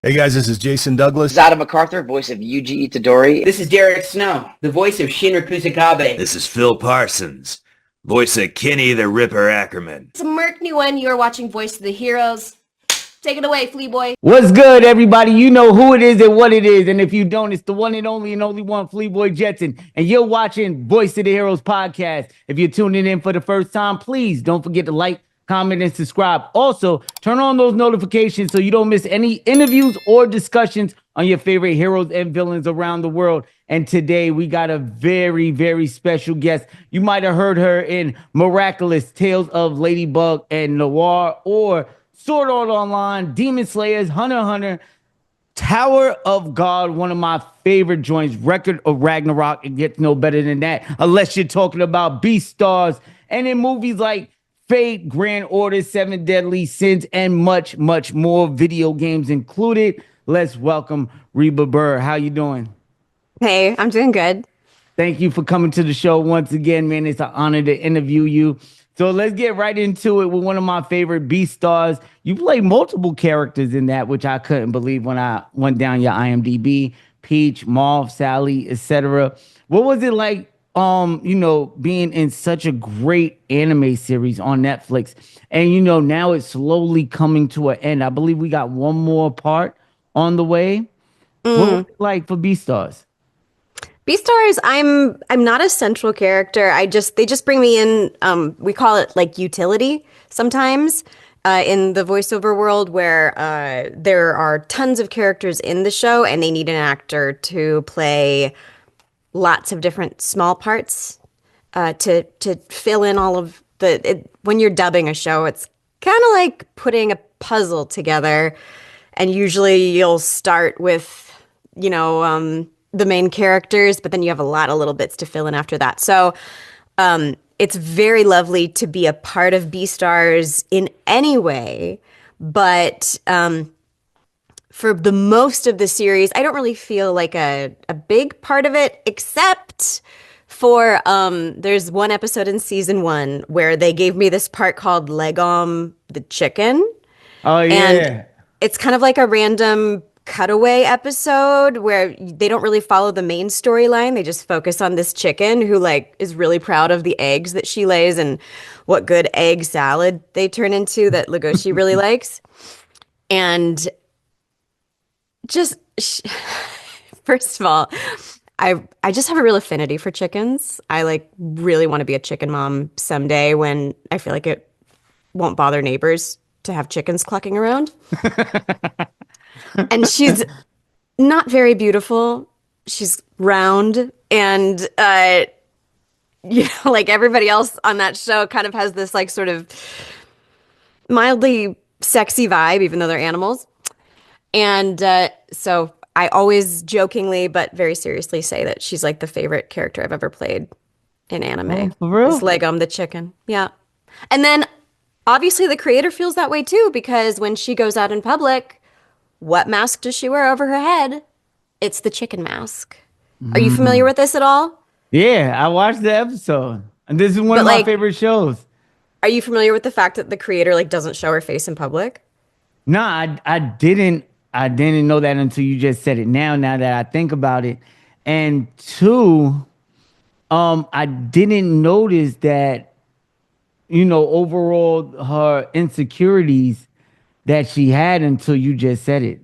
Hey guys, this is Jason Douglas. Zada MacArthur, voice of Yuji Itadori. This is Derek Snow, the voice of Shinra Kusakabe. This is Phil Parsons, voice of Kenny the Ripper Ackerman. It's Merc Nguyen. You are watching Voice of the Heroes. Take it away, Flea Boy. What's good, everybody? You know who it is and what it is. And if you don't, it's the one and only one, Flea Boy Jetson. And you're watching Voice of the Heroes podcast. If you're tuning in for the first time, please don't forget to like, comment, and subscribe. Also, turn on those notifications so you don't miss any interviews or discussions on your favorite heroes and villains around the world. And today we got a very, very special guest. You might have heard her in Miraculous, Tales of Ladybug and Noir, or Sword Art Online, Demon Slayers, Hunter x Hunter, Tower of God, one of my favorite joints, Record of Ragnarok. It gets no better than that, unless you're talking about Beastars, and in movies like Fate, Grand Order, Seven Deadly Sins, and much, much more, video games included. Let's welcome Reba Buhr. How you doing? Hey, I'm doing good. Thank you for coming to the show once again, man. It's an honor to interview you. So let's get right into it with one of my favorite Beastars. You played multiple characters in that, which I couldn't believe when I went down your IMDb. Peach, Marv, Sally, etc. What was it like, being in such a great anime series on Netflix? And, now it's slowly coming to an end. I believe we got one more part on the way. What was it like for Beastars? Beastars, I'm not a central character. They just bring me in. We call it like utility sometimes in the voiceover world, where there are tons of characters in the show and they need an actor to play lots of different small parts to fill in all of when you're dubbing a show, it's kind of like putting a puzzle together. And usually you'll start with, the main characters, but then you have a lot of little bits to fill in after that. So it's very lovely to be a part of Beastars in any way. But for the most of the series, I don't really feel like a big part of it, except for there's one episode in season 1 where they gave me this part called Legom the chicken. Oh, yeah. And it's kind of like a random cutaway episode where they don't really follow the main storyline. They just focus on this chicken who is really proud of the eggs that she lays and what good egg salad they turn into that Legoshi really likes. And first of all, I just have a real affinity for chickens. I really want to be a chicken mom someday when I feel like it won't bother neighbors to have chickens clucking around. And she's not very beautiful. She's round, and like everybody else on that show kind of has this sort of mildly sexy vibe, even though they're animals. And so I always jokingly but very seriously say that she's the favorite character I've ever played in anime. Oh, for real? It's Legom the chicken. Yeah. And then obviously the creator feels that way too, because when she goes out in public, what mask does she wear over her head? It's the chicken mask. Are you familiar with this at all? Yeah, I watched the episode. And this is one of my favorite shows. Are you familiar with the fact that the creator doesn't show her face in public? No, I didn't know that until you just said it now that I think about it. And two, I didn't notice that, overall her insecurities that she had until you just said it.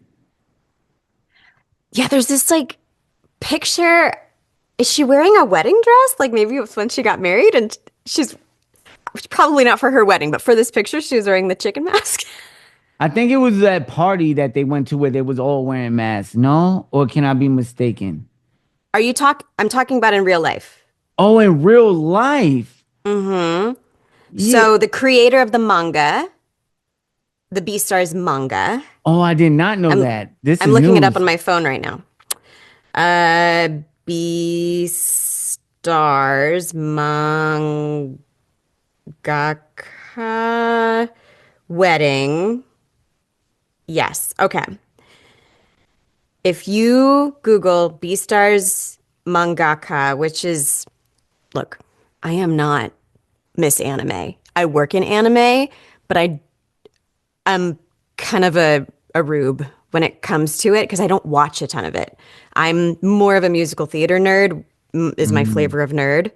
Yeah, there's this picture. Is she wearing a wedding dress? Maybe it was when she got married, and she's probably not for her wedding, but for this picture, she was wearing the chicken mask. I think it was that party that they went to where they was all wearing masks. No? Or can I be mistaken? I'm talking about in real life. Oh, in real life? Mm-hmm. Yeah. So the creator of the manga, the Beastars manga. Oh, I did not know that. I'm looking it up on my phone right now. Beastars mangaka wedding. Yes. Okay. If you Google Beastars mangaka, which is, look, I am not Miss Anime. I work in anime, but I'm kind of a rube when it comes to it because I don't watch a ton of it. I'm more of a musical theater nerd, is my flavor of nerd.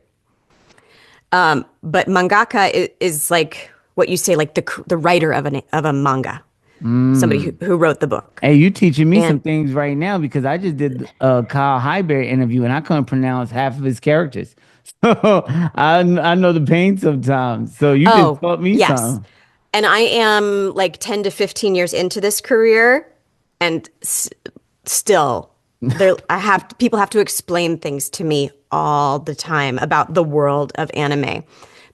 But mangaka is like what you say, like the writer of a manga, somebody who wrote the book. Hey, you teaching me some And things right now because I just did a Kyle Highbury interview and I couldn't pronounce half of his characters. So I know the pain sometimes. So you just oh, taught me yes. something. And I am like 10 to 15 years into this career and still people have to explain things to me all the time about the world of anime.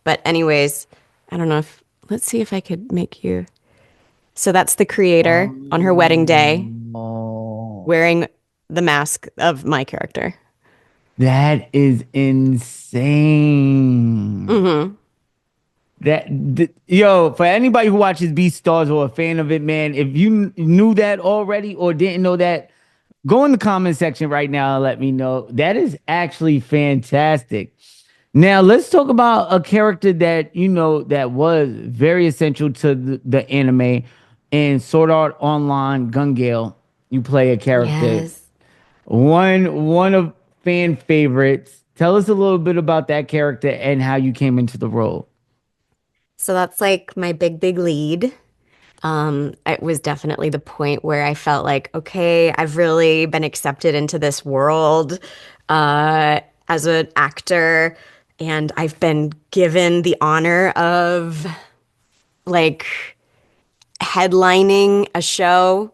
But anyways, I don't know if let's see if I could make you. So that's the creator on her wedding day Oh, wearing the mask of my character. that is insane. Yo, for anybody who watches Beastars or a fan of it, man, if you knew that already or didn't know that, go in the comment section right now and let me know. That is actually fantastic. Now let's talk about a character that that was very essential to the anime in Sword Art Online Gun Gale. You play a character, Yes. one of fan favorites. Tell us a little bit about that character and how you came into the role. So that's like my big lead. It was definitely the point where I felt like, okay, I've really been accepted into this world as an actor, and I've been given the honor of like headlining a show,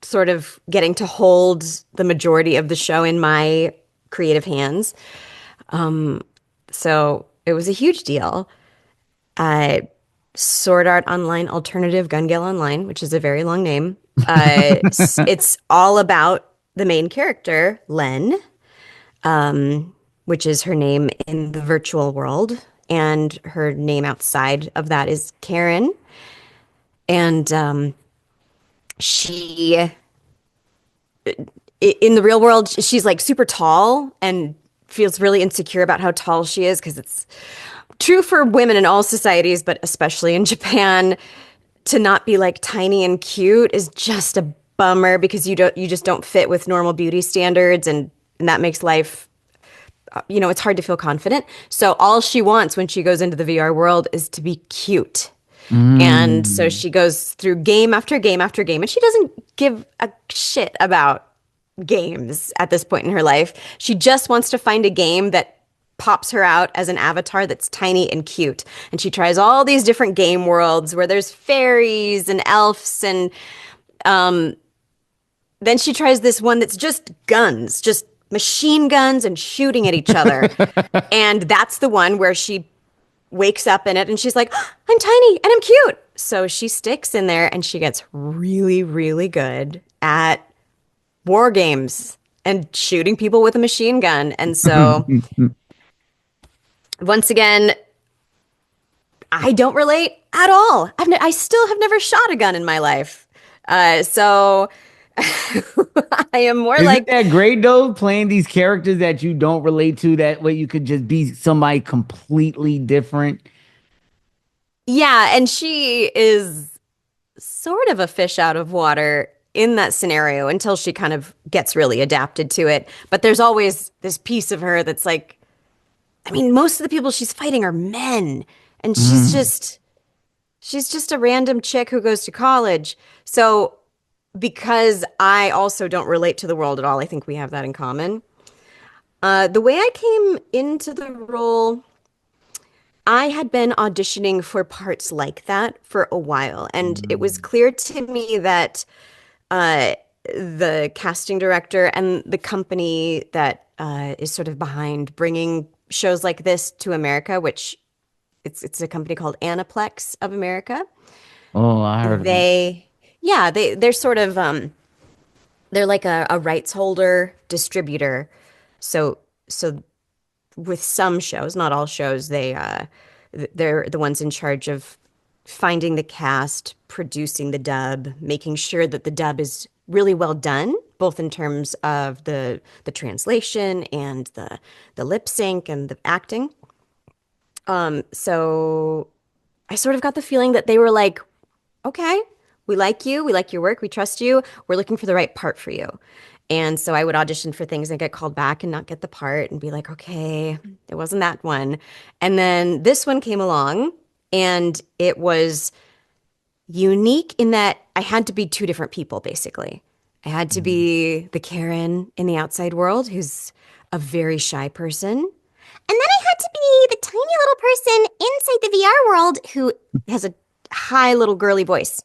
sort of getting to hold the majority of the show in my creative hands. So it was a huge deal. Uh, Sword Art Online Alternative Gun Gale Online, which is a very long name. It's all about the main character, Len, which is her name in the virtual world. And her name outside of that is Karen. And she, in the real world, she's like super tall and feels really insecure about how tall she is because it's true for women in all societies, but especially in Japan, to not be like tiny and cute is just a bummer because you just don't fit with normal beauty standards, and that makes life, it's hard to feel confident. So all she wants when she goes into the VR world is to be cute. And so she goes through game after game after game, and she doesn't give a shit about games at this point in her life. She just wants to find a game that pops her out as an avatar that's tiny and cute. And she tries all these different game worlds where there's fairies and elves, and then she tries this one that's just guns, just machine guns and shooting at each other. And that's the one where she wakes up in it and she's like, "Oh, I'm tiny and I'm cute." So she sticks in there and she gets really, really good at war games and shooting people with a machine gun. And so once again, I don't relate at all. I still have never shot a gun in my life. So I am more Isn't like, that great though? Playing these characters that you don't relate to, that way you could just be somebody completely different. yeah, and she is sort of a fish out of water in that scenario until she kind of gets really adapted to it. But there's always this piece of her that's like, I mean, most of the people she's fighting are men, and she's just a random chick who goes to college. So because I also don't relate to the world at all, I think we have that in common. The way I came into the role, I had been auditioning for parts like that for a while, and it was clear to me that the casting director and the company that is sort of behind bringing shows like this to America, which it's a company called Aniplex of America. Oh, I heard of them. They're sort of they're like a rights holder distributor. So with some shows, not all shows, they're the ones in charge of finding the cast, producing the dub, making sure that the dub is really well done, both in terms of the translation and the lip sync and the acting. So I sort of got the feeling that they were like, okay, we like you, we like your work, we trust you, we're looking for the right part for you. And so I would audition for things and get called back and not get the part and be like, okay, it wasn't that one. And then this one came along and it was unique in that I had to be two different people, basically. I had to be the Karen in the outside world who's a very shy person. And then I had to be the tiny little person inside the VR world who has a high little girly voice.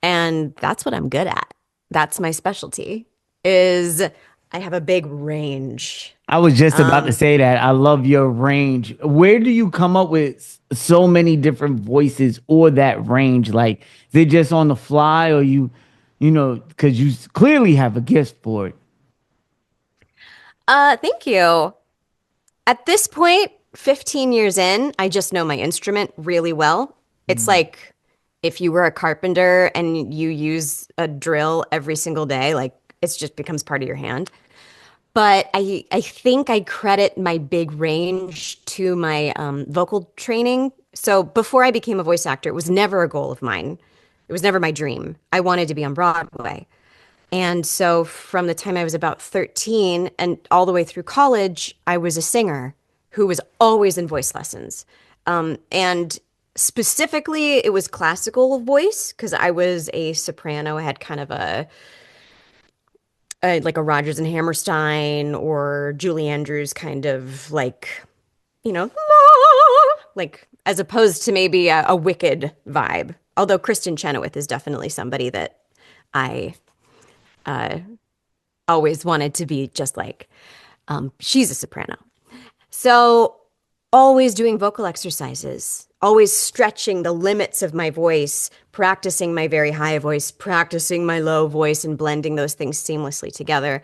And that's what I'm good at. That's my specialty, is I have a big range. I was just about to say that. I love your range. Where do you come up with so many different voices or that range? Like, is it just on the fly, or because you clearly have a gift for it? Thank you. At this point, 15 years in, I just know my instrument really well. It's like if you were a carpenter and you use a drill every single day, like it just becomes part of your hand. But I think I credit my big range to my vocal training. So before I became a voice actor, it was never a goal of mine. It was never my dream. I wanted to be on Broadway. And so from the time I was about 13 and all the way through college, I was a singer who was always in voice lessons. And specifically, it was classical voice because I was a soprano. I had kind of like a Rodgers and Hammerstein or Julie Andrews kind of like, like as opposed to maybe a Wicked vibe. Although Kristen Chenoweth is definitely somebody that I always wanted to be just like. She's a soprano. So always doing vocal exercises, always stretching the limits of my voice, practicing my very high voice, practicing my low voice, and blending those things seamlessly together.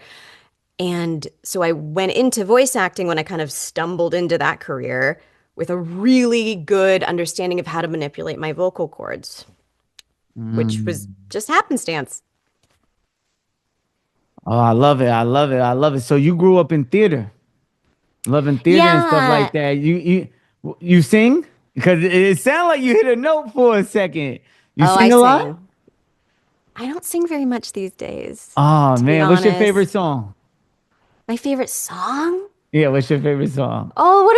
And so I went into voice acting when I kind of stumbled into that career with a really good understanding of how to manipulate my vocal cords, which was just happenstance. Oh, I love it. I love it. I love it. So you grew up in theater, loving theater and stuff like that. You sing? Because it sounded like you hit a note for a second. You sing a lot? Sing. I don't sing very much these days. Oh to be man, what's your honest. favorite song? My favorite song? Yeah, what's your favorite song? Oh,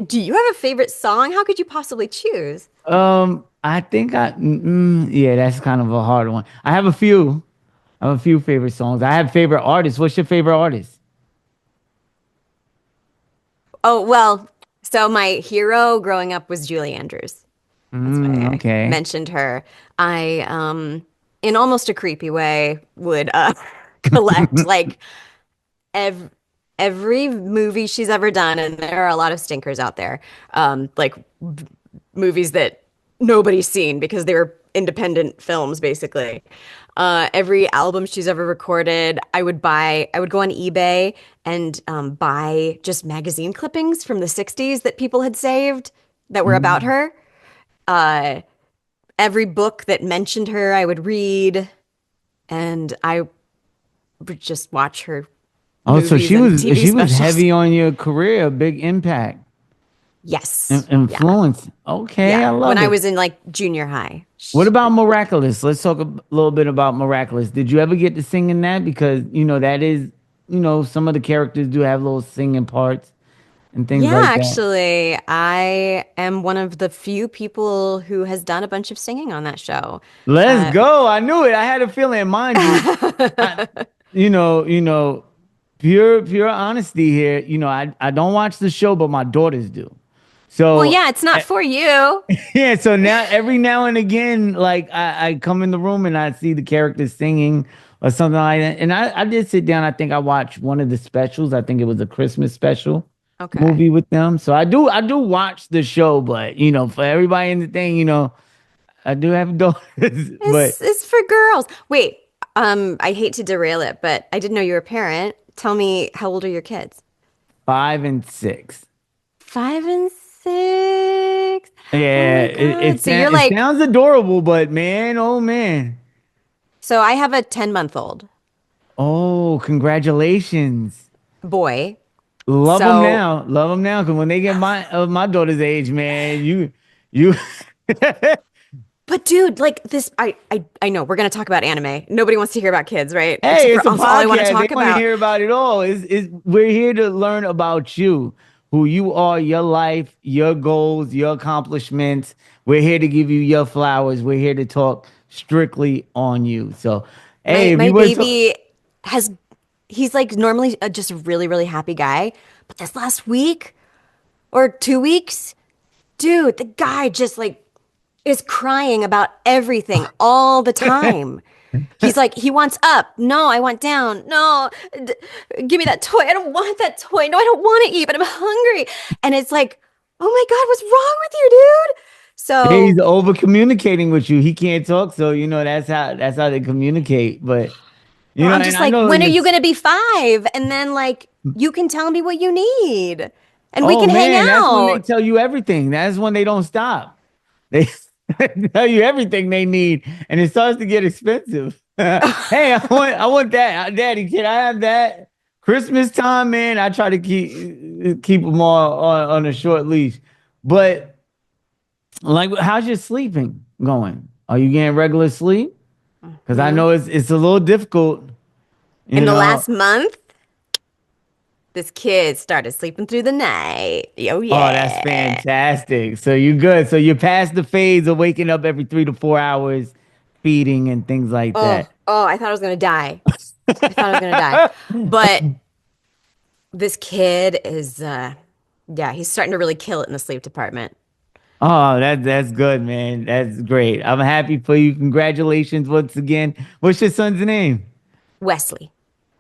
do you have a favorite song? How could you possibly choose? I think yeah, that's kind of a hard one. I have a few. I have a few favorite songs. I have favorite artists. What's your favorite artist? Oh, well, so my hero growing up was Julie Andrews. That's why I mentioned her. I, in almost a creepy way, would collect like every movie she's ever done, and there are a lot of stinkers out there, like movies that nobody's seen because they were independent films, basically. Every album she's ever recorded, I would go on eBay and buy just magazine clippings from the 60s that people had saved that were about her. Every book that mentioned her, I would read, and I would just watch her. Oh, so she was TV she was specials. heavy on your career, big impact. Yes. Influence. Okay, I love when it. I was in like junior high. What about Miraculous? Let's talk a little bit about Miraculous. Did you ever get to sing in that? Because that is, some of the characters do have little singing parts and things like that. Actually, I am one of the few people who has done a bunch of singing on that show. Let's go. I knew it. I had a feeling. Mind you, pure honesty here. I don't watch the show, but my daughters do. So Well, yeah, it's not for you. yeah, so every now and again, like I come in the room and I see the characters singing or something like that. And I did sit down. I think I watched one of the specials. I think it was a Christmas special movie with them. So I do watch the show, but for everybody in the thing, I do have daughters. It's for girls. Wait, I hate to derail it, but I didn't know you were a parent. Tell me, how old are your kids? 5 and 6. 5 and 6. Yeah, it sounds adorable, but man, oh man. So I have a 10-month-old Oh, congratulations. boy. Love them now. Love them now. Because when they get my daughter's age, man, you But dude, like this, I know we're gonna talk about anime. Nobody wants to hear about kids, right? Hey, Except it's for a also all I want to podcast. talk They want to about. hear about it all. We're here to learn about you, who you are, your life, your goals, your accomplishments. We're here to give you your flowers. We're here to talk strictly on you. So, My hey, if my you want to, baby has he's like normally just a really, really happy guy, but this last week or 2 weeks, dude, the guy just like is crying about everything all the time. He's like, he wants up. No, I want down. No, give me that toy. I don't want that toy. No, I don't want to eat, but I'm hungry. And it's like, oh my God, what's wrong with you, dude? he's So, over communicating with you. He can't talk, so that's how they communicate. But well, I'm and just I like, know when are you're. you going to be 5? And then, like, you can tell me what you need and we Oh can hang man, that's when they out. tell you everything. That's when they don't stop. They tell you everything they need, and it starts to get expensive. Hey, I want that, Daddy. Can I have that? Christmas time, man. I try to keep them all on a short leash, but like, how's your sleeping going? Are you getting regular sleep? Because I Mhm. know it's a little difficult. In You the know. last month, this kid started sleeping through the night. Oh, Oh, that's yeah. fantastic. So you're good. So you're past the phase of waking up every 3 to 4 hours, feeding and things like that. Oh, I thought I was going to die. I thought I was going to die. But this kid is, yeah, he's starting to really kill it in the sleep department. Oh, that's good, man. That's great. I'm happy for you. Congratulations once again. What's your son's name? Wesley.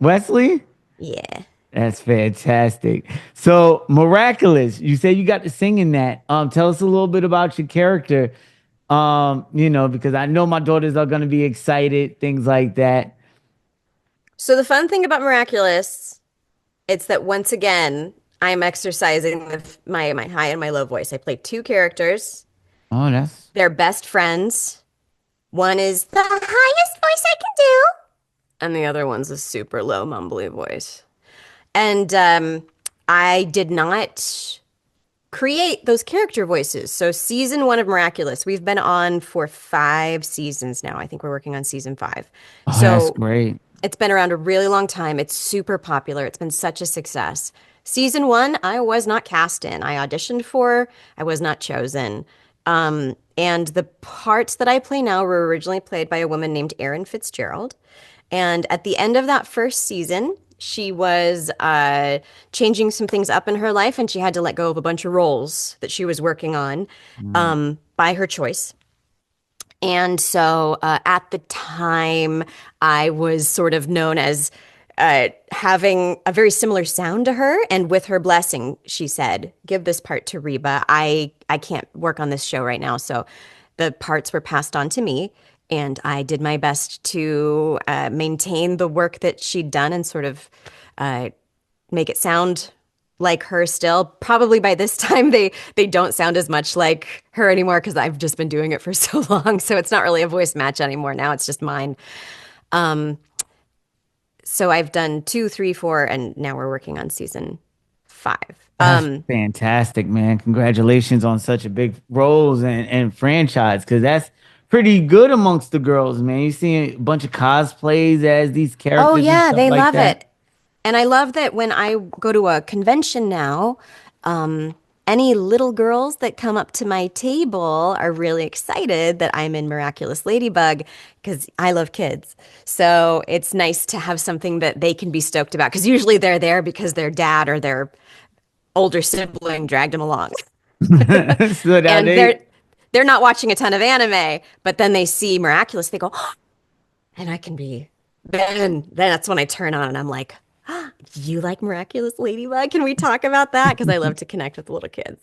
Wesley? Yeah. That's fantastic. So miraculous. You said you got to sing in that. Tell us a little bit about your character. Because I know my daughters are gonna be excited, things like that. So the fun thing about Miraculous, it's that once again, I'm exercising with my high and my low voice. I play 2 characters. Oh, that's They're best friends. One is the highest voice I can do, and the other one's a super low mumbly voice. And I did not create those character voices. So season 1 of Miraculous, we've been on for 5 seasons now. I think we're working on season 5. that's So great. it's been around a really long time. It's super popular. It's been such a success. Season 1, I was not cast in. I auditioned for, I was not chosen. And the parts that I play now were originally played by a woman named Erin Fitzgerald. And at the end of that first season, she was changing some things up in her life, and she had to let go of a bunch of roles that she was working on by her choice. And so at the time, I was sort of known as having a very similar sound to her. And with her blessing, she said, give this part to Reba. I can't work on this show right now. So the parts were passed on to me. And I did my best to maintain the work that she'd done and sort of make it sound like her still. Probably by this time they don't sound as much like her anymore because I've just been doing it for so long. So it's not really a voice match anymore. Now it's just mine. So I've done 2, 3, 4, and now we're working on season 5. That's fantastic, man. Congratulations on such a big roles and franchise, because that's pretty good amongst the girls, man. You see a bunch of cosplays as these Oh characters and yeah, stuff they like love that. it. And I love that when I go to a convention now, any little girls that come up to my table are really excited that I'm in Miraculous Ladybug because I love kids. So it's nice to have something that they can be stoked about because usually they're there because their dad or their older sibling dragged them along. So now And they they're not watching a ton of anime, but then they see Miraculous, they go, oh, and I can be then that's when I turn on and I'm like, ah, you like Miraculous Ladybug? Can we talk about that? Because I love to connect with the little kids.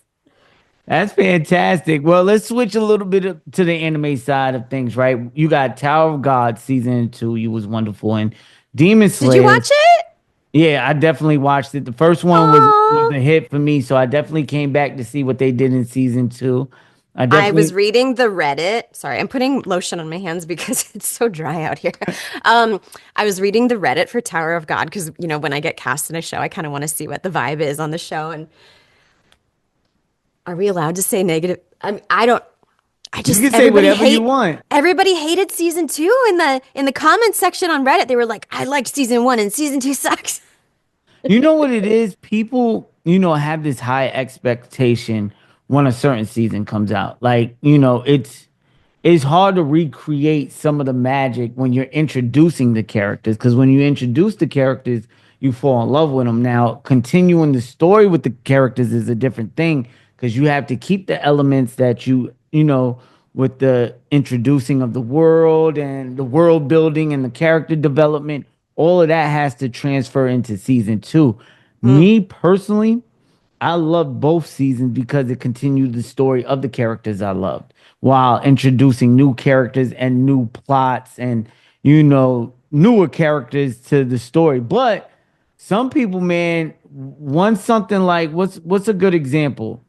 That's fantastic. Well, let's switch a little bit to the anime side of things, right? You got Tower of God season 2. You was wonderful, and Demon Did you Slayer. watch it? Yeah, I definitely watched it. The first one was Aww. a hit for me, so I definitely came back to see what they did in season 2. I I was definitely. reading the Reddit. Sorry, I'm putting lotion on my hands because it's so dry out here. I was reading the Reddit for Tower of God because, you know, when I get cast in a show, I kind of want to see what the vibe is on the show. And are we allowed to say negative? I mean, You can say whatever you want. Everybody hated season 2 in the comments section on Reddit. They were like, I liked season 1 and season 2 sucks. You know what it is? People, have this high expectation when a certain season comes out. Like, it's hard to recreate some of the magic when you're introducing the characters, because when you introduce the characters, you fall in love with them. Now, continuing the story with the characters is a different thing, because you have to keep the elements that with the introducing of the world and the world building and the character development. All of that has to transfer into season 2. Me personally, I loved both seasons because it continued the story of the characters I loved while introducing new characters and new plots and, newer characters to the story. But some people, man, want something like what's a good example?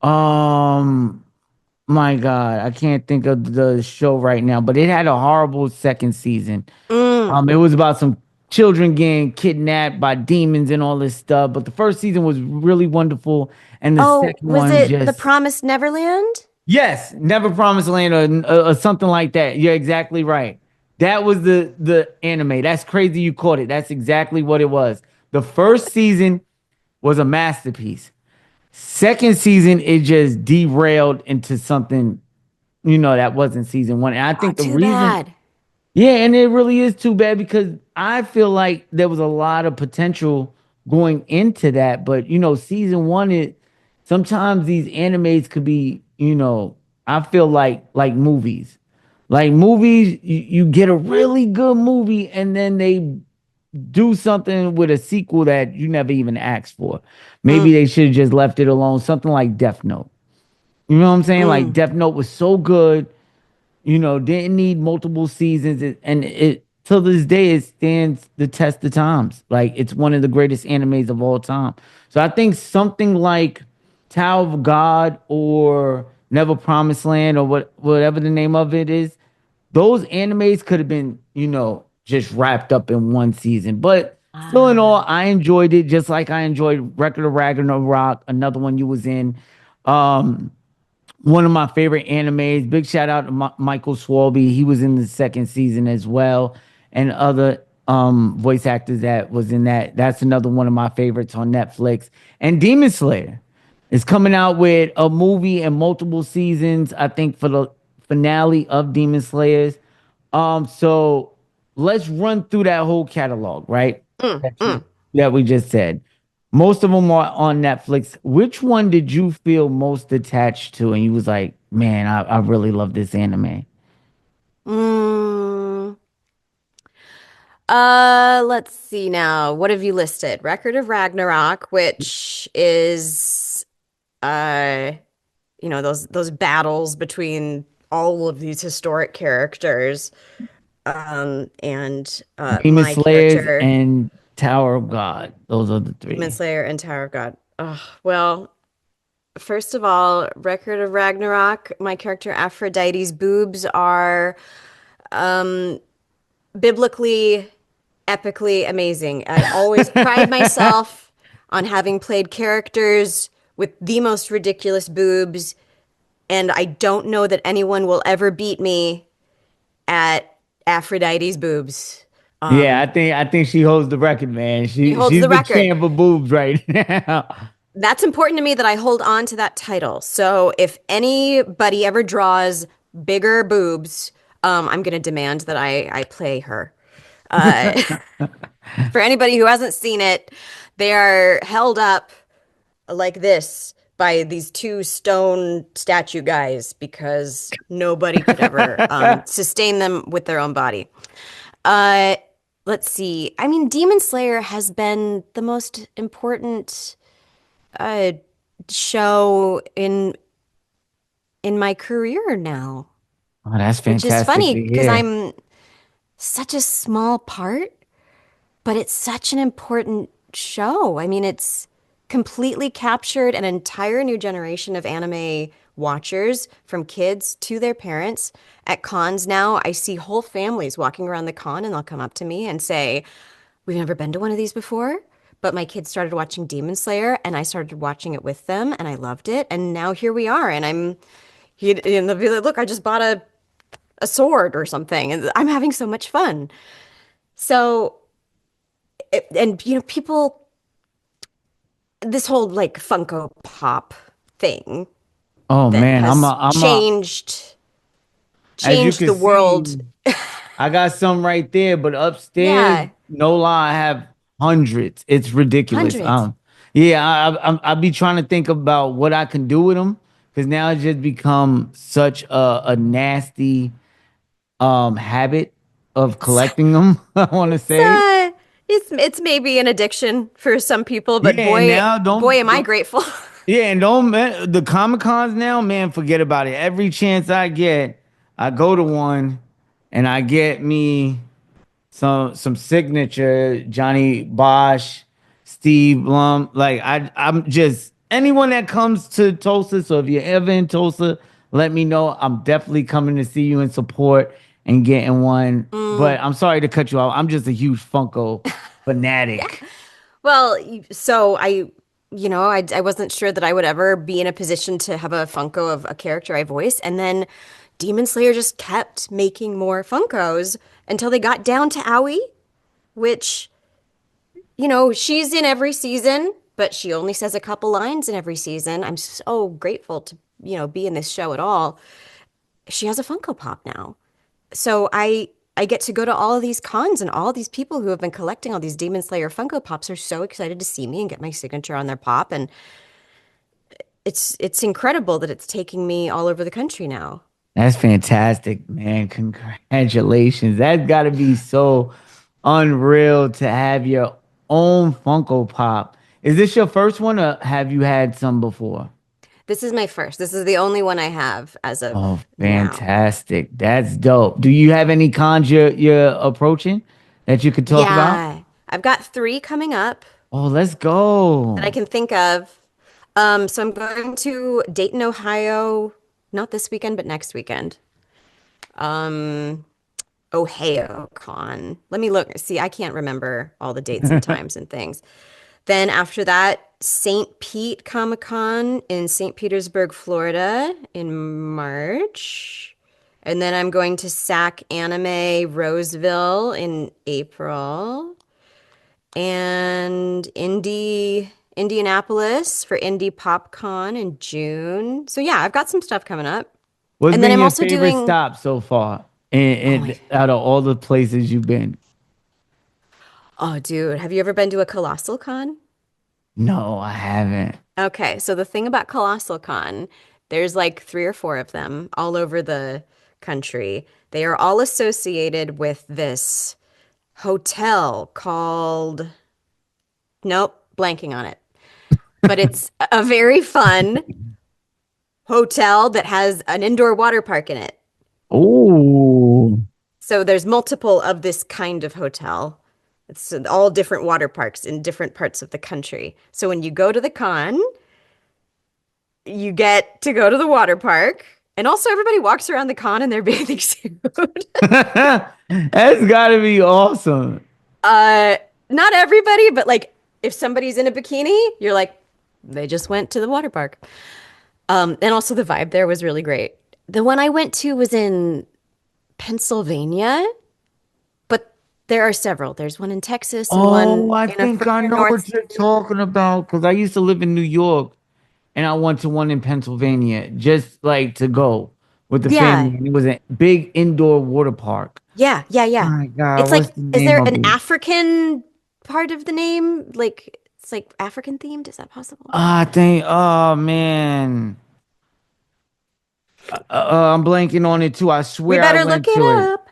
My God, I can't think of the show right now, but it had a horrible second season. It was about some children getting kidnapped by demons and all this stuff. But the first season was really wonderful, and the second was one it just The Promised Neverland? yes, Never Promised Land or something like that. You're exactly right. That was the anime. That's crazy you caught it. That's exactly what it was. The first season was a masterpiece. Second season, it just derailed into something, that wasn't season 1. And I think the Too reason, bad. yeah, and it really is too bad because I feel like there was a lot of potential going into that. But, season 1, sometimes these animes could be, I feel like movies. Like movies, you get a really good movie and then they do something with a sequel that you never even asked for. Maybe they should have just left it alone. Something like Death Note. You know what I'm saying? Like Death Note was so good, didn't need multiple seasons, and it till this day it stands the test of times. Like it's one of the greatest animes of all time. So I think something like Tower of God or Never Promised Land or whatever the name of it is, those animes could have been, just wrapped up in one season. But still in all, I enjoyed it just like I enjoyed Record of Ragnarok, another one you was in. One of my favorite animes. Big shout out to Michael Swalby. He was in the second season as well. And other voice actors that was in that. That's another one of my favorites on Netflix. And Demon Slayer is coming out with a movie and multiple seasons, I think, for the finale of Demon Slayers. So let's run through that whole catalog, right? That we just said. Most of them are on Netflix. Which one did you feel most attached to? And you was like, man, I really love this anime. Let's see now. What have you listed? Record of Ragnarok, which is those battles between all of these historic characters. And Demon my Slayers character and Tower of God. Those are the 3. Demon Slayer and Tower of God. Oh, well, first of all, Record of Ragnarok, my character Aphrodite's boobs are biblically, epically amazing. I always pride myself on having played characters with the most ridiculous boobs, and I don't know that anyone will ever beat me at Aphrodite's boobs. Yeah, I think she holds the record, man. She holds she's the record. Champ of boobs right now. That's important to me that I hold on to that title. So if anybody ever draws bigger boobs, I'm going to demand that I play her. For anybody who hasn't seen it, they are held up like this by these 2 stone statue guys because nobody could ever sustain them with their own body. Let's see. I mean, Demon Slayer has been the most important show in my career now. Oh, that's fantastic. Which is funny because I'm such a small part, but it's such an important show. I mean, it's completely captured an entire new generation of anime watchers, from kids to their parents. At cons now, I see whole families walking around the con and they'll come up to me and say, we've never been to one of these before, but my kids started watching Demon Slayer and I started watching it with them and I loved it. And now here we are. And I'm And they'll be like, look, I just bought a sword or something, and I'm having so much fun. So, and people, this whole like Funko Pop thing Oh that man, has I'm a. As you changed can the world. see, I got some right there, but upstairs, Yeah, no lie, I have hundreds. It's ridiculous. hundreds. Yeah, I be trying to think about what I can do with them because now it's just become such a nasty habit of collecting them. I want to It's say, it's maybe an addiction for some people, but yeah, and now boy, am I don't grateful. yeah, and don't the Comic Cons now, man, forget about it. Every chance I get, I go to one and I get me some signature Johnny Bosch, Steve Blum. Like I'm just anyone that comes to Tulsa. So if you're ever in Tulsa, let me know. I'm definitely coming to see you and support and getting one. But I'm sorry to cut you off. I'm just a huge Funko fanatic. Well, so I wasn't sure that I would ever be in a position to have a Funko of a character I voice, and then Demon Slayer just kept making more Funkos until they got down to Aoi, which, she's in every season, but she only says a couple lines in every season. I'm so grateful to, be in this show at all. She has a Funko Pop now. So I get to go to all of these cons, and all these people who have been collecting all these Demon Slayer Funko Pops are so excited to see me and get my signature on their pop, and it's incredible that it's taking me all over the country now. That's fantastic, man. Congratulations. That's got to be so unreal to have your own Funko Pop. Is this your first one or have you had some before? This is my first. This is the only one I have as of Oh, now. fantastic. That's dope. Do you have any cons you're approaching that you could talk about? Yeah, I've got 3 coming up Oh, let's that I go. can think of. So I'm going to Dayton, Ohio, not this weekend, but next weekend. Um, Ohio Con. Let me look. See, I can't remember all the dates and times and things. Then after that, St. Pete Comic Con in St. Petersburg, Florida in March. And then I'm going to SAC Anime Roseville in April. And Indianapolis for Indie PopCon in June. So yeah, I've got some stuff coming up. What's And then been I'm your also favorite doing, stop so far oh my, out of all the places you've been? oh dude, have you ever been to a Colossal Con? No, I haven't. Okay, so the thing about Colossal Con, there's like 3 or 4 of them all over the country. They are all associated with this hotel called, nope, blanking on it. But it's a very fun hotel that has an indoor water park in it. Oh, So there's multiple of this kind of hotel. It's all different water parks in different parts of the country. So when you go to the con, you get to go to the water park. And also everybody walks around the con in their bathing suit. that's gotta be awesome. Not everybody, but like if somebody's in a bikini, you're like, they just went to the water park. And also the vibe there was really great. The one I went to was in Pennsylvania, but there are several. There's one in Texas and Oh, one I in a think I further know north what you're city. talking about because I used to live in New York and I went to one in Pennsylvania just like to go with the Yeah, family. And it was a big indoor water park. yeah, yeah, yeah. My God, It's like, what's the is name there of an it? African part of the name? Like, it's like African themed? Is that possible? I think, oh man, I'm blanking on it too. I We swear I better look went it to it. up.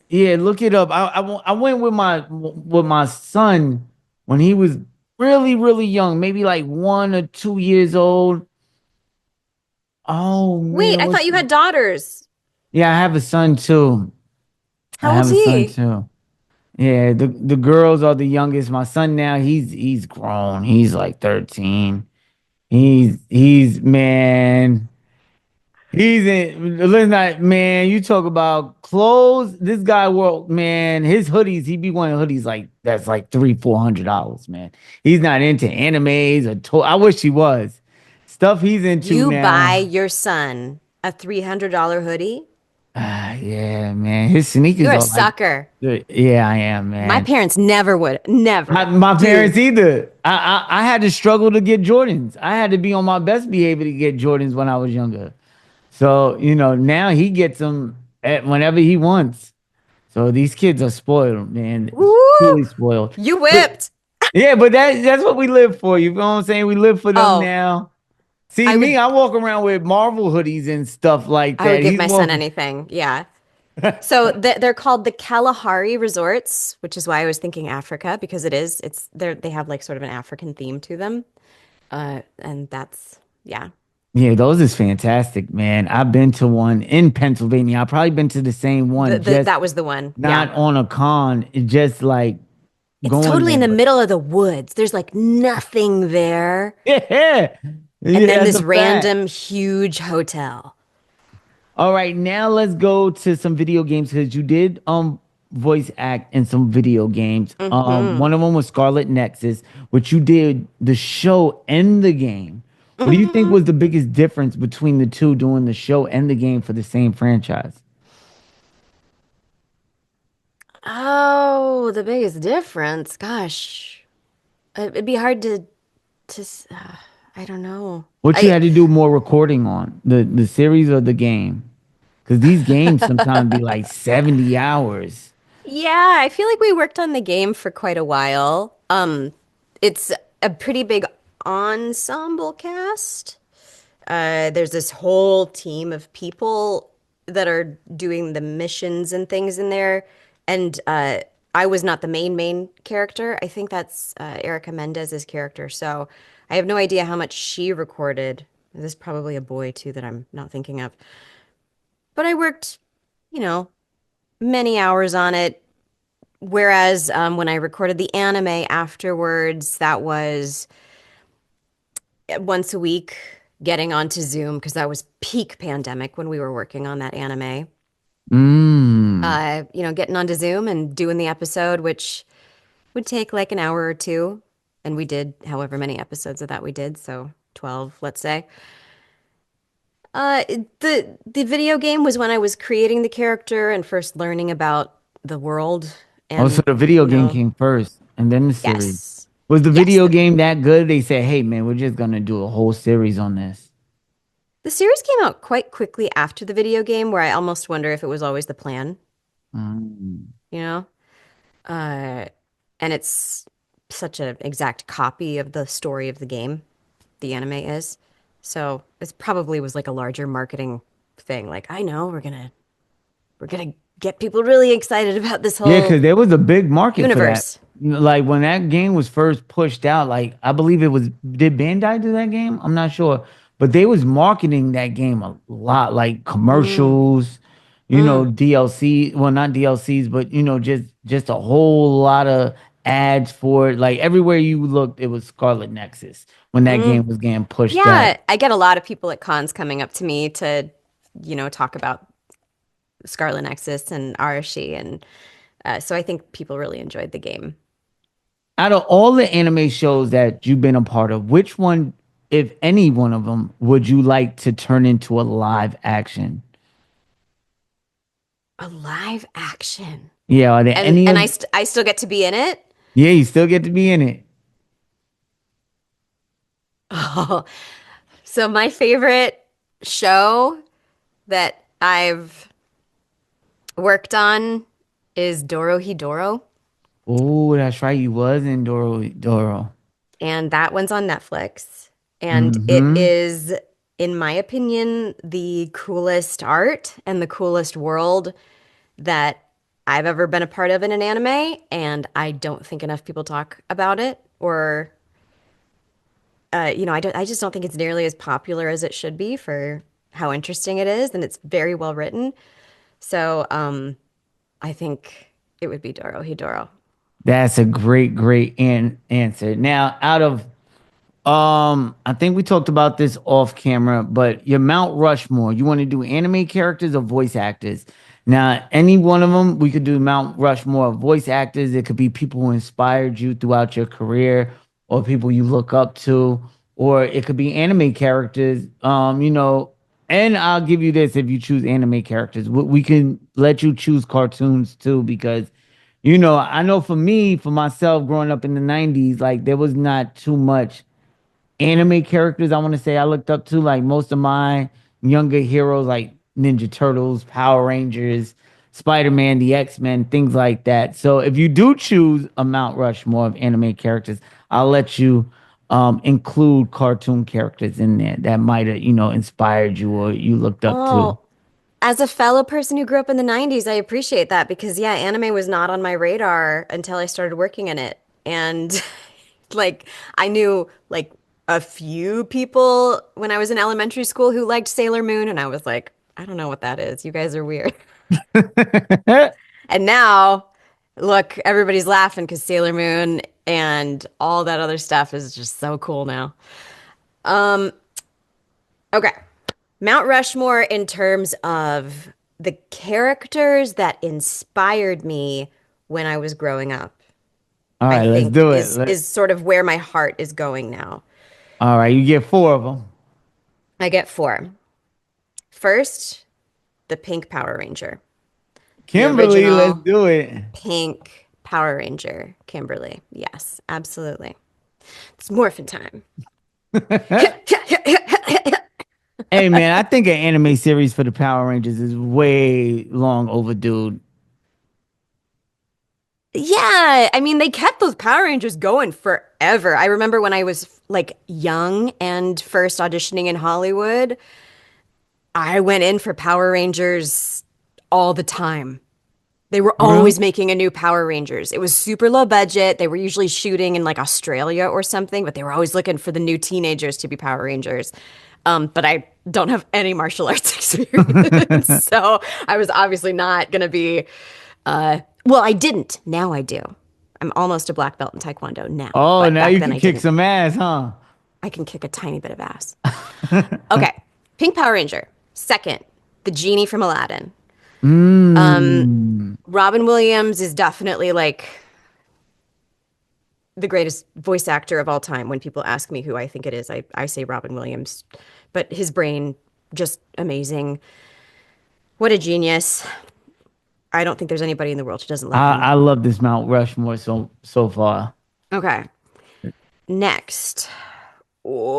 Yeah, look it up. I went with my son when he was really young, maybe like 1 or 2 years old. Oh Wait, man, I thought you had daughters. yeah, I have a son too. I How have old's a son he? too. Yeah, the girls are the youngest. My son now, he's grown. He's like 13. He's man. He's in. Let's not, man. You talk about clothes. This guy, world, man. His hoodies. He be wearing hoodies like that's like $300-400, man. He's not into animes or I wish he was. Stuff he's into You buy now. your son A $300 hoodie? Yeah, man. His sneakers You're a are like, sucker. yeah, I am, My man. parents never would. Never. My Dude. parents either. I had to struggle to get Jordans. I had to be on my best behavior to get Jordans when I was younger. So, now he gets them whenever he wants. So these kids are spoiled, man. Woo! Truly spoiled. You But whipped. yeah, but that's what we live for. You know what I'm saying? We live for them Oh, now. See I me, would I walk around with Marvel hoodies and stuff like I would that. give He's my son walking. anything. Yeah. So they're called the Kalahari Resorts, which is why I was thinking Africa because it is. They have like sort of an African theme to them. And that's yeah. Yeah, those is fantastic, man. I've been to one in Pennsylvania. I've probably been to the same one, just That was the one. Yeah. not on a con. It just like It's going totally there. in the But middle of the woods. There's like nothing there. yeah, And yeah, then that's this a fact. random huge hotel. All right, now let's go to some video games because you did voice act in some video games. Hmm. One of them was Scarlet Nexus, which you did the show and the game. What do you think Hmm. was the biggest difference between the two doing the show and the game for the same franchise? Oh, the biggest difference. Gosh, it'd be hard I don't know. What you I had to do more recording on the series or the game? Because these games sometimes be like 70 hours. Yeah, I feel like we worked on the game for quite a while. It's a pretty big ensemble cast. There's this whole team of people that are doing the missions and things in there. And I was not the main character. I think that's Erica Mendez's character. So I have no idea how much she recorded. There's probably a boy too that I'm not thinking of. But I worked, you know, many hours on it. Whereas when I recorded the anime afterwards, that was once a week getting onto Zoom because that was peak pandemic when we were working on that anime. Mm. Getting onto Zoom and doing the episode, which would take like an hour or two. And we did however many episodes of that we did, so 12, let's say. The video game was when I was creating the character and first learning about the world Oh, so and the video you game know, came first and then the series. yes. Was the Yes, video game that good? They said, hey, man, we're just going to do a whole series on this. the series came out quite quickly after the video game, where I almost wonder if it was always the plan, Mm. you know? Uh, and it's such an exact copy of the story of the game, the anime is. So it probably was like a larger marketing thing. Like, I know we're gonna get people really excited about this Yeah, whole because there was a big market for that. universe. Like when that game was first pushed out, like I believe it was, did Bandai do that game? I'm not sure. But they was marketing that game a lot, like Mm, commercials, mm, DLC, well, not DLCs, but just a whole lot of ads for it. Like everywhere you looked, it was Scarlet Nexus when that mm. game was getting pushed out. Yeah, I get a lot of people at cons coming up to me to, talk about Scarlet Nexus and Arashi, and so I think people really enjoyed the game. Out of all the anime shows that you've been a part of, which one, if any one of them, would you like to turn into a live action? A live action. Yeah, are there And any and of? I still get to be in it. Yeah, you still get to be in it. Oh, so my favorite show that I've worked on is Doro Hidoro, Oh, that's right. You was in Doro Doro. and that one's on Netflix. And it Mm-hmm. is, in my opinion, the coolest art and the coolest world that I've ever been a part of in an anime, and I don't think enough people talk about it, or I just don't think it's nearly as popular as it should be for how interesting it is, and it's very well written. So, I think it would be Doro Hidoro. That's a great answer. Now, out of I think we talked about this off camera, but your Mount Rushmore, you want to do anime characters or voice actors? Now, any one of them, we could do Mount Rushmore of voice actors. It could be people who inspired you throughout your career or people you look up to, or it could be anime characters. And I'll give you this if you choose anime characters. We can let you choose cartoons too, because I know for me, for myself, growing up in the 90s, like there was not too much anime characters I want to say I looked up to. Like most of my younger heroes, like Ninja Turtles, Power Rangers, Spider-Man, the X-Men, things like that. So if you do choose a Mount Rushmore of anime characters, I'll let you include cartoon characters in there that might have, inspired you or you looked up to. Oh, as a fellow person who grew up in the 90s, I appreciate that because, yeah, anime was not on my radar until I started working in it. And like, I knew like a few people when I was in elementary school who liked Sailor Moon, and I was like, I don't know what that is. You guys are weird. And now, look, everybody's laughing because Sailor Moon and all that other stuff is just so cool now. Um, okay. Mount Rushmore in terms of the characters that inspired me when I was growing up, All I right, let's think do it. is sort of where my heart is going now. All right, you get four of them. I get four. First, the Pink Power Ranger. The Kimberly, let's original do it. Pink Power Ranger, Kimberly. Yes, absolutely. It's morphin' time. Hey man, I think an anime series for the Power Rangers is way long overdue. Yeah, I mean, they kept those Power Rangers going forever. I remember when I was like young and first auditioning in Hollywood, I went in for Power Rangers all the time. They were Really? always making a new Power Rangers. It was super low budget. They were usually shooting in like Australia or something, but they were always looking for the new teenagers to be Power Rangers. But I don't have any martial arts experience, so I was obviously not going to be. Well, I didn't. Now I do. I'm almost a black belt in Taekwondo now, Oh, but now back you then can I kick didn't. some ass, huh? I can kick a tiny bit of ass. Okay, Pink Power Ranger. Second, the genie from Aladdin. Mm. Robin Williams is definitely like the greatest voice actor of all time. When people ask me who I think it is, I say Robin Williams. But his brain, just amazing. What a genius. I don't think there's anybody in the world who doesn't love him. I love this Mount Rushmore so far. Okay. Next. Whoa.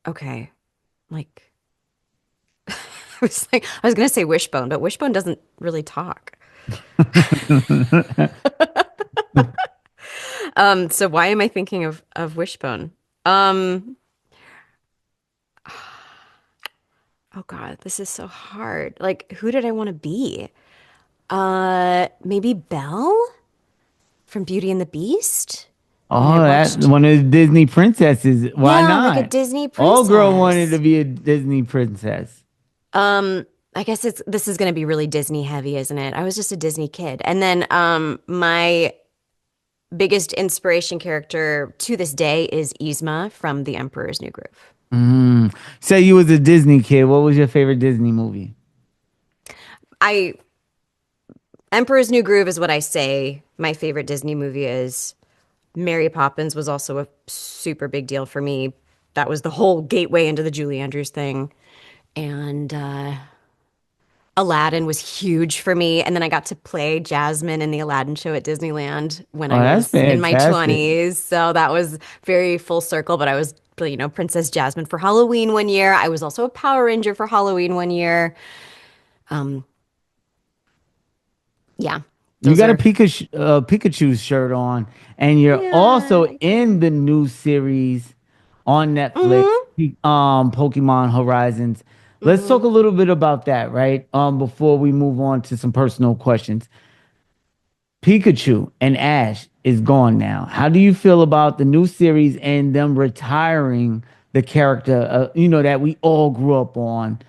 Okay. Like, I was gonna say Wishbone, but Wishbone doesn't really talk. So why am I thinking of Wishbone? Um, oh God, this is so hard. Like, who did I want to be? Maybe Belle from Beauty and the Beast when I Oh, that watched. one of the Disney princesses. Why Yeah, like a not? Disney All girl wanted to princess. be a Disney princess. I guess this is gonna be really Disney heavy, isn't it? I was just a Disney kid. And then my biggest inspiration character to this day is Yzma from The Emperor's New Groove. Mm. Say you was a Disney kid. What was your favorite Disney movie? I Emperor's New Groove is what I say my favorite Disney movie is. Mary Poppins was also a super big deal for me. That was the whole gateway into the Julie Andrews thing. And Aladdin was huge for me. And then I got to play Jasmine in the Aladdin show at Disneyland when Oh, I that's was in my fantastic. 20s. So that was very full circle. But I was, Princess Jasmine for Halloween one year. I was also a Power Ranger for Halloween one year. Um, yeah, You those got a are, Pikachu shirt on, and you're yeah, also I in do. the new series on Netflix, Hmm. Pokemon Horizons. Let's talk Hmm. a little bit about that, right? Before we move on to some personal questions. Pikachu and Ash is gone now. How do you feel about the new series and them retiring the character, that we all grew up on?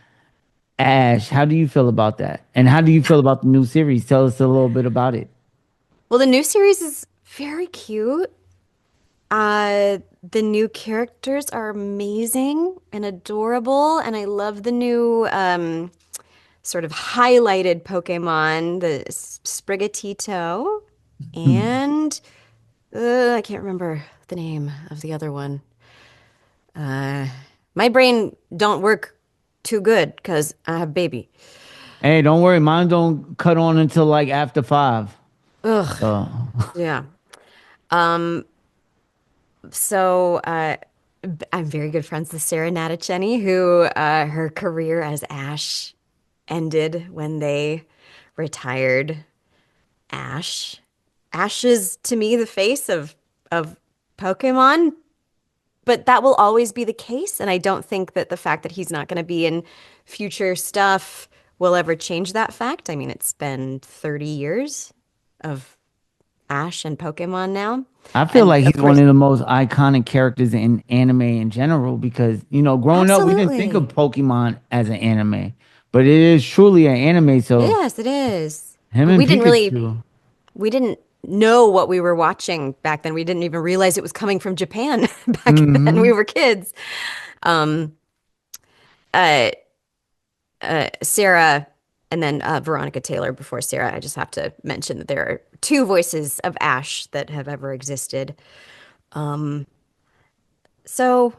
Ash, how do you feel about that? And how do you feel about the new series? Tell us a little bit about it. Well, the new series is very cute. The new characters are amazing and adorable, and I love the new sort of highlighted Pokemon, the Sprigatito, and I can't remember the name of the other one. My brain don't work too good because I have baby. Hey, don't worry, mine don't cut on until like after 5. Ugh. So Yeah. Um, so I'm very good friends with Sarah Natacheni, who her career as Ash ended when they retired Ash. Ash is to me the face of Pokemon, but that will always be the case. And I don't think that the fact that he's not going to be in future stuff will ever change that fact. I mean, it's been 30 years of Ash and Pokemon now. I feel And like of he's one course, of the most iconic characters in anime in general because, growing up, we didn't think of absolutely. Pokemon as an anime, but it is truly an anime. So Yes, it is. him But and Pikachu. we didn't know what we were watching back then. We didn't even realize it was coming from Japan back then. We Hmm. were kids. Um, uh, Sarah and then Veronica Taylor before Sarah. I just have to mention that there are two voices of Ash that have ever existed. So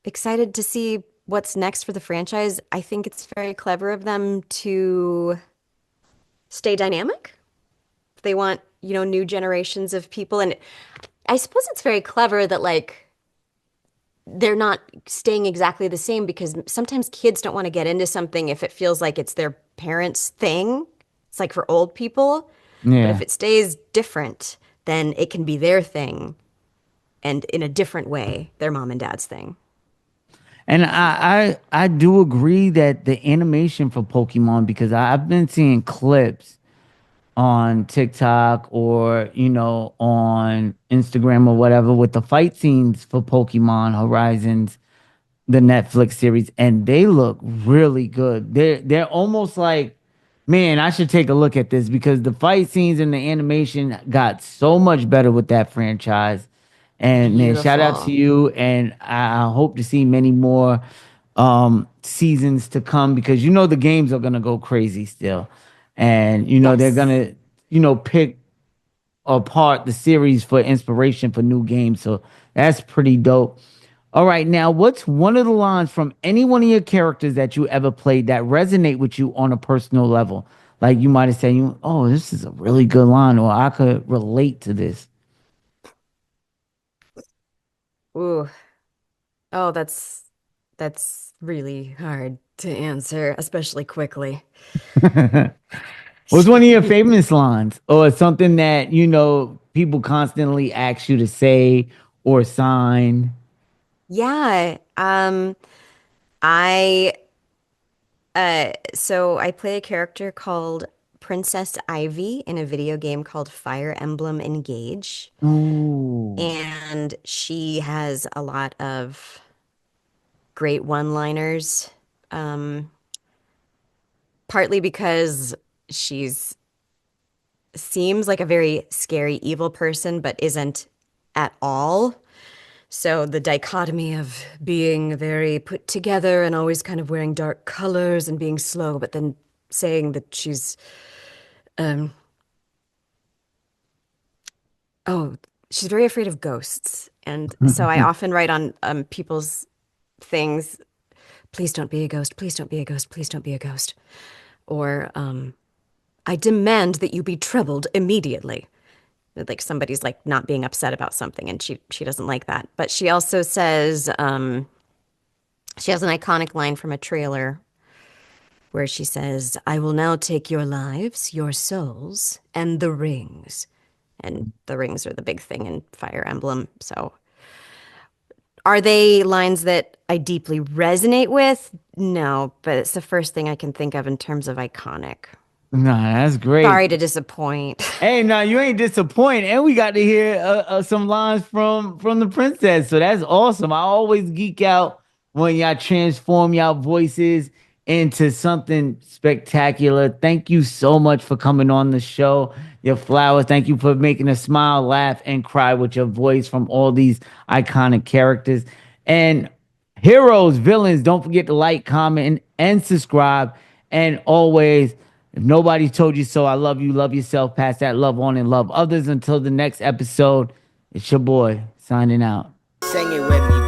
excited to see what's next for the franchise. I think it's very clever of them to stay dynamic. They want, new generations of people. And I suppose it's very clever that like they're not staying exactly the same because sometimes kids don't want to get into something if it feels like it's their parents' thing. It's like for old people. But if Yeah. it stays different, then it can be their thing and in a different way, their mom and dad's thing. And I do agree that the animation for Pokemon, because I've been seeing clips on TikTok or, on Instagram or whatever with the fight scenes for Pokemon Horizons, the Netflix series, and they look really good. They're almost like, man, I should take a look at this because the fight scenes and the animation got so much better with that franchise. And man, shout out to Beautiful. you, and I hope to see many more seasons to come because the games are gonna go crazy still, and they're Yes. gonna pick apart the series for inspiration for new games. So that's pretty dope. All right, now what's one of the lines from any one of your characters that you ever played that resonate with you on a personal level? Like you might have said, "Oh, this is a really good line," or "I could relate to this." Ooh. Oh, that's really hard to answer, especially quickly. What's one of your famous lines, or something that people constantly ask you to say or sign? Yeah. I so I play a character called Princess Ivy in a video game called Fire Emblem Engage, Ooh. and she has a lot of great one-liners. Um, Partly because she's seems like a very scary evil person, but isn't at all. So the dichotomy of being very put together and always kind of wearing dark colors and being slow, but then saying that um, oh, she's very afraid of ghosts. And so I often write on people's things, please don't be a ghost, please don't be a ghost, please don't be a ghost. Or I demand that you be troubled immediately. Like somebody's like not being upset about something and she doesn't like that. But she also says she has an iconic line from a trailer where she says, I will now take your lives, your souls, and the rings. And the rings are the big thing in Fire Emblem. So are they lines that I deeply resonate with? No, but it's the first thing I can think of in terms of iconic. Nah, that's great. Sorry to disappoint. Hey, no, you ain't disappointed, and we got to hear some lines from the princess. So that's awesome. I always geek out when y'all transform y'all voices into something spectacular. Thank you so much for coming on the show. Your flowers. Thank you for making us smile, laugh, and cry with your voice from all these iconic characters. And heroes, villains, don't forget to like, comment, and subscribe. And always, if nobody told you so, I love you. Love yourself. Pass that love on and love others. Until the next episode, it's your boy signing out. sing it with me.